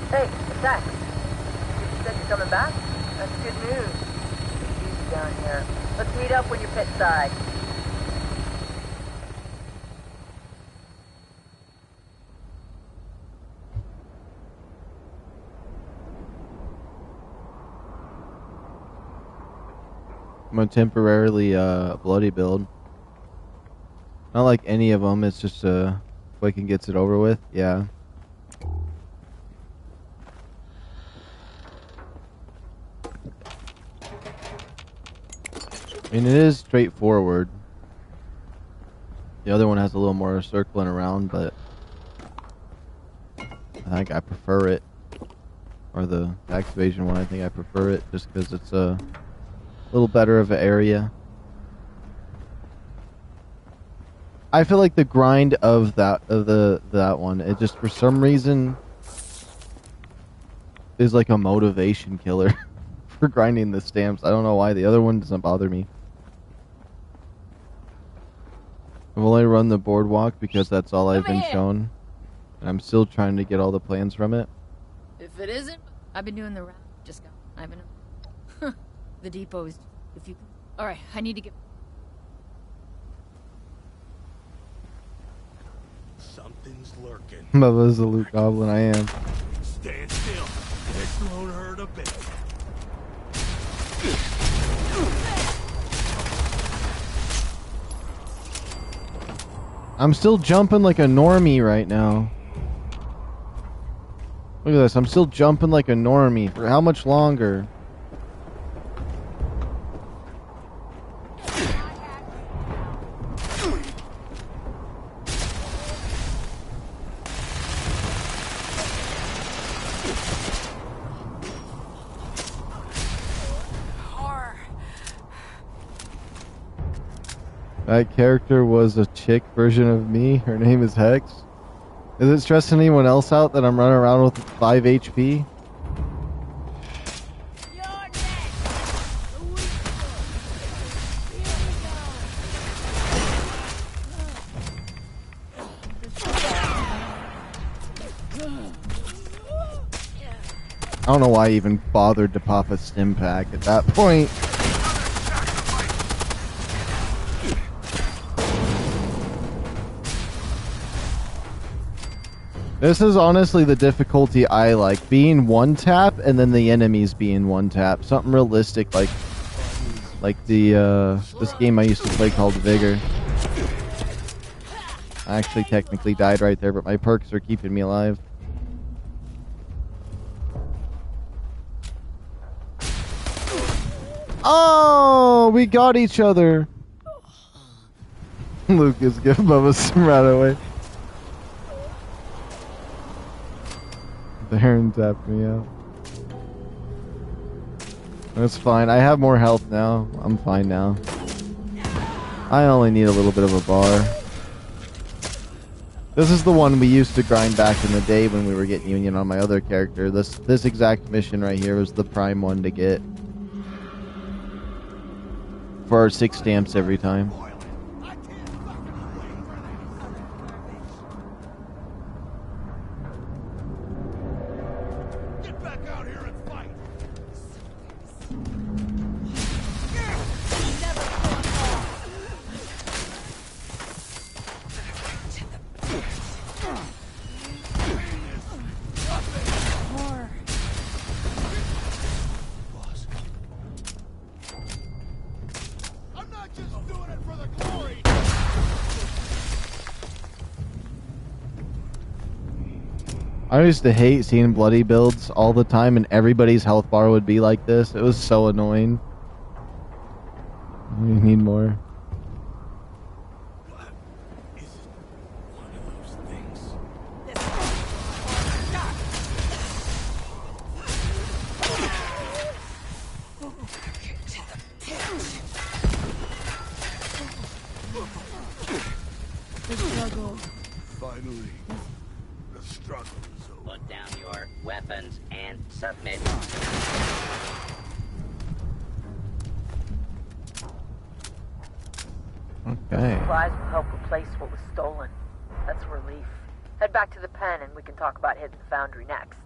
Hey, it's Zach. You said you're coming back? That's good news. It's easy down here. Let's meet up when you're pit side. I'm gonna temporarily bloody build. Not like any of them. It's just quick and gets it over with. Yeah. I mean, it is straightforward. The other one has a little more circling around, but I think I prefer it. Or the tax evasion one, I think I prefer it just because it's a little better of an area. I feel like the grind of that one, it just for some reason is like a motivation killer for grinding the stamps. I don't know why. The other one doesn't bother me. I've only run the boardwalk because that's all I've been shown. And I'm still trying to get all the plans from it. If it isn't, I've been doing the round. Just got. I've been. The depot is. If you. All right, I need to get. Something's lurking. Bubba's a loot goblin. I am. Stand still. This won't hurt a bit. I'm still jumping like a normie right now. Look at this. I'm still jumping like a normie. For how much longer? That character was a chick version of me. Her name is Hex. Is it stressing anyone else out that I'm running around with 5 HP? I don't know why I even bothered to pop a stim pack at that point. This is honestly the difficulty I like. Being one tap and then the enemies being one tap. Something realistic like the this game I used to play called Vigor. I actually technically died right there, but my perks are keeping me alive. Oh, we got each other. Lucas, give Bubba some right away. Baron tapped me out. That's fine. I have more health now. I'm fine now. I only need a little bit of a bar. This is the one we used to grind back in the day when we were getting Union on my other character. This exact mission right here was the prime one to get. For our 6 stamps every time. I used to hate seeing bloody builds all the time and everybody's health bar would be like this. It was so annoying. We need more. Finally, the struggle is over. Put down your weapons and submit. Okay. Supplies will help replace what was stolen. That's a relief. Head back to the pen and we can talk about hitting the foundry next.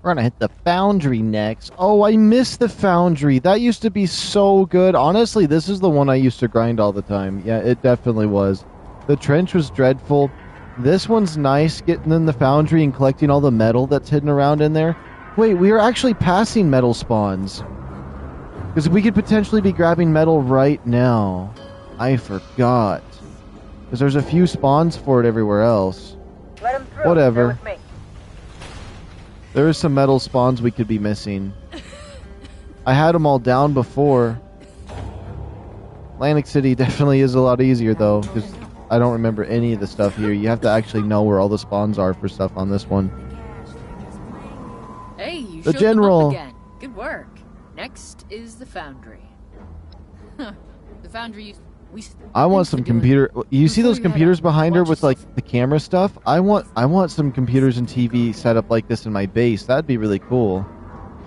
We're gonna hit the foundry next. Oh, I missed the foundry. That used to be so good. Honestly, this is the one I used to grind all the time. Yeah, it definitely was. The trench was dreadful. This one's nice, getting in the foundry and collecting all the metal that's hidden around in there. Wait, we are actually passing metal spawns. Because we could potentially be grabbing metal right now. I forgot. Because there's a few spawns for it everywhere else. Let him through. Whatever. With me. There is some metal spawns we could be missing. I had them all down before. Atlantic City definitely is a lot easier though, because I don't remember any of the stuff here. You have to actually know where all the spawns are for stuff on this one. Hey, you The showed general. them up again. Good work. Next is the foundry. The foundry I want some computer. You see those computers behind her with like the camera stuff? I want some computers and TV set up like this in my base. That'd be really cool.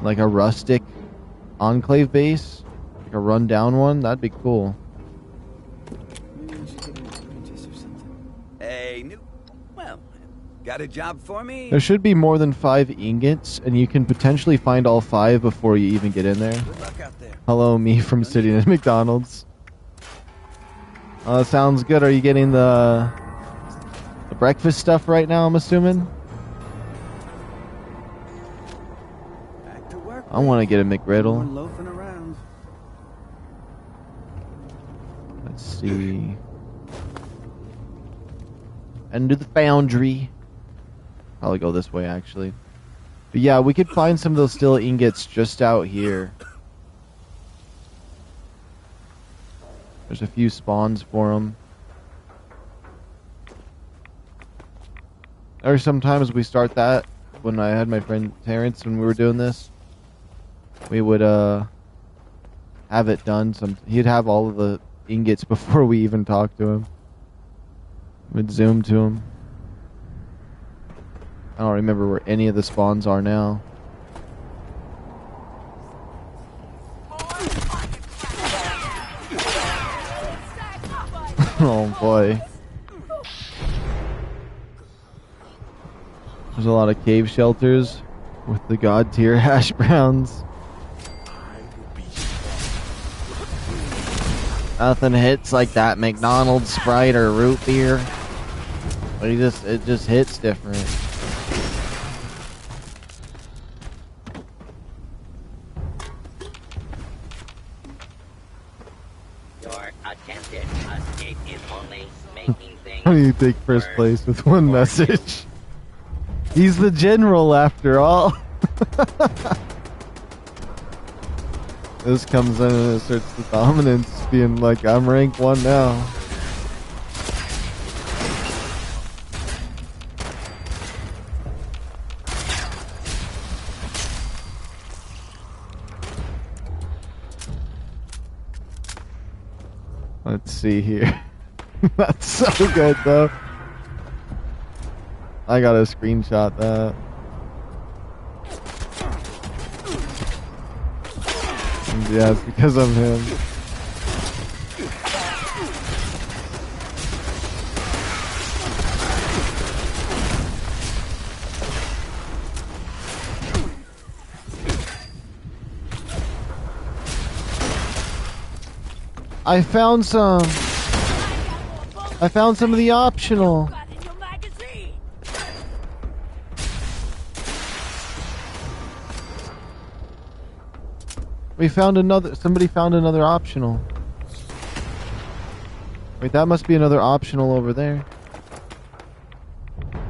Like a rustic Enclave base, like a rundown one. That'd be cool. Got a job for me? There should be more than 5 ingots, and you can potentially find all 5 before you even get in there. Good luck out there. Hello, me from sitting at McDonald's. Sounds good. Are you getting the breakfast stuff right now, I'm assuming? Back to work. I want to get a McGriddle. Loafing around. Let's see. Into the foundry. Probably go this way, actually. But yeah, we could find some of those steel ingots just out here. There's a few spawns for them. Or sometimes we start that when I had my friend Terrence when we were doing this. We would have it done. He'd have all of the ingots before we even talked to him. We'd zoom to him. I don't remember where any of the spawns are now. Oh boy. There's a lot of cave shelters with the god tier hash browns. Nothing hits like that McDonald's Sprite or root beer. But it just hits different. Your attempted escape is only making things. How do you take first place with one message? He's the general after all. This comes in and asserts the dominance, being like, I'm rank 1 now. Let's see here. That's so good, though. I gotta screenshot that. And yeah, it's because of him. I found some of the optional. Somebody found another optional. Wait, that must be another optional over there.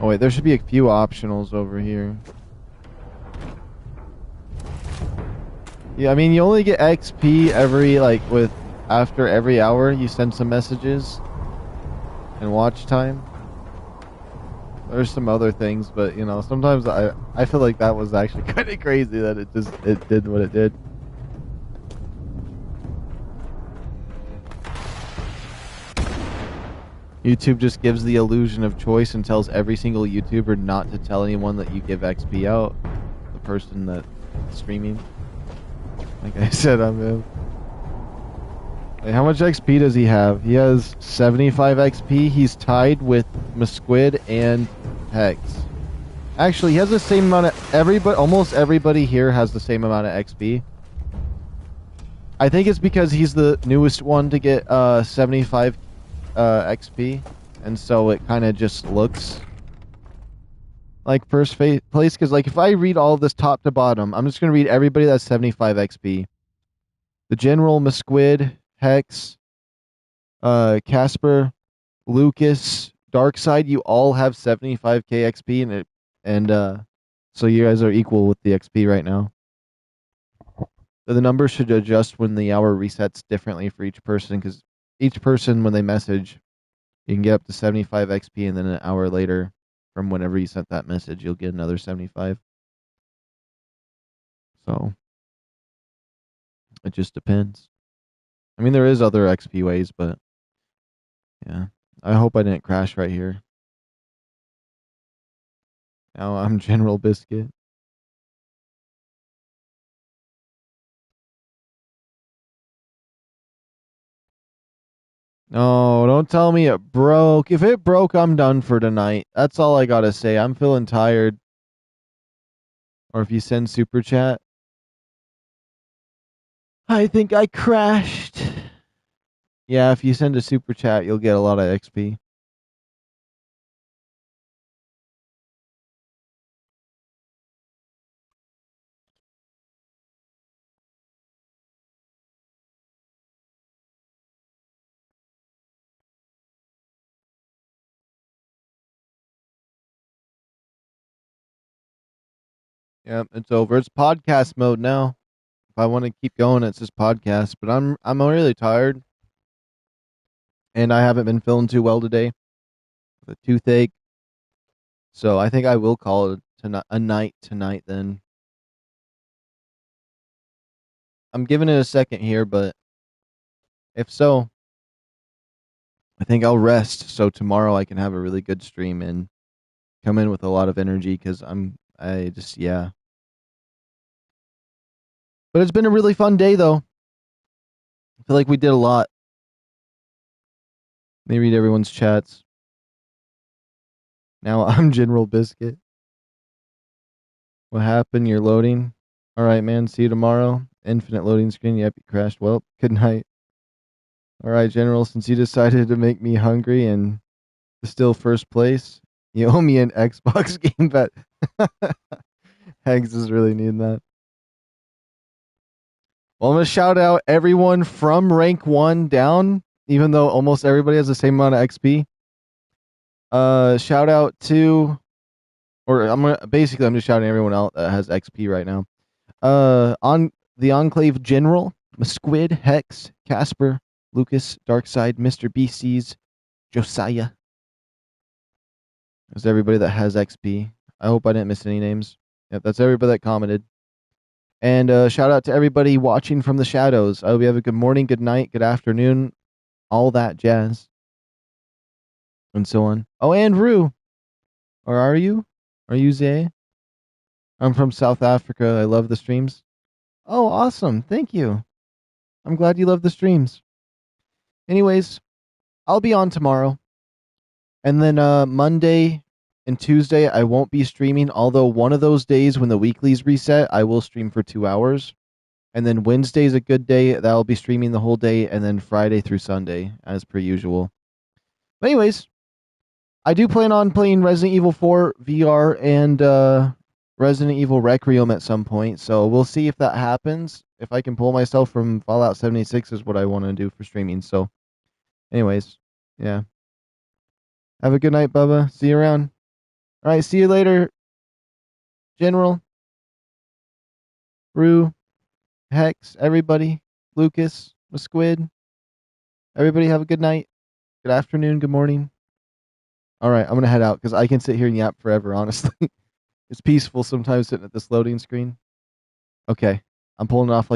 Oh wait, there should be a few optionals over here. Yeah, I mean, you only get XP after every hour you send some messages and watch time. There's some other things, but you know, sometimes I feel like that was actually kind of crazy that it did what it did. YouTube just gives the illusion of choice and tells every single YouTuber not to tell anyone that you give XP out. The person that's streaming. Like I said, I'm him. Hey, how much XP does he have? He has 75 XP. He's tied with Musquid and Hex. Actually, he has the same amount of almost everybody here has the same amount of XP. I think it's because he's the newest one to get 75 XP, and so it kind of just looks like first place, because like if I read all of this top to bottom, I'm just going to read everybody that's 75 XP. The General, Musquid, Hex, Casper, Lucas, Darkside, you all have 75k XP, and so you guys are equal with the XP right now. So the numbers should adjust when the hour resets differently for each person, because each person, when they message, you can get up to 75 XP, and then an hour later, from whenever you sent that message, you'll get another 75. So, it just depends. I mean, there is other XP ways, but, yeah. I hope I didn't crash right here. Now I'm General Biscuit. No, don't tell me it broke. If it broke, I'm done for tonight. That's all I gotta say. I'm feeling tired. Or if you send super chat. I think I crashed. Yeah, if you send a super chat, you'll get a lot of XP. Yep, it's over. It's podcast mode now. If I want to keep going, it's just podcast. But I'm really tired, and I haven't been feeling too well today with a toothache. So I think I will call it a night tonight. Then I'm giving it a second here, but if so, I think I'll rest so tomorrow I can have a really good stream and come in with a lot of energy because yeah. But it's been a really fun day though. I feel like we did a lot. Let me read everyone's chats. Now I'm General Biscuit. What happened? You're loading? Alright, man. See you tomorrow. Infinite loading screen. Yep, you crashed. Well, good night. Alright, General. Since you decided to make me hungry and still first place, you owe me an Xbox game bet. Hags is really needing that. Well, I'm going to shout out everyone from rank 1 down, even though almost everybody has the same amount of XP. Shout out to, I'm just shouting everyone out that has XP right now. On the Enclave General, Squid, Hex, Casper, Lucas, Darkside, Mr. BC's, Josiah. That's everybody that has XP. I hope I didn't miss any names. Yep, that's everybody that commented. And shout out to everybody watching from the shadows. I hope you have a good morning, good night, good afternoon, all that jazz. And so on. Oh, and Rue. Or are you? Are you Zay? I'm from South Africa. I love the streams. Oh, awesome. Thank you. I'm glad you love the streams. Anyways, I'll be on tomorrow. And then Monday and Tuesday, I won't be streaming. Although one of those days when the weeklies reset, I will stream for 2 hours. And then Wednesday's a good day. That'll be streaming the whole day. And then Friday through Sunday, as per usual. But anyways, I do plan on playing Resident Evil 4 VR and Resident Evil Requiem at some point. So we'll see if that happens. If I can pull myself from Fallout 76 is what I want to do for streaming. So anyways, yeah. Have a good night, Bubba. See you around. All right, see you later, General, Rue, Hex, everybody, Lucas, the Squid. Everybody have a good night, good afternoon, good morning. All right, I'm going to head out because I can sit here and yap forever, honestly. It's peaceful sometimes sitting at this loading screen. Okay, I'm pulling off like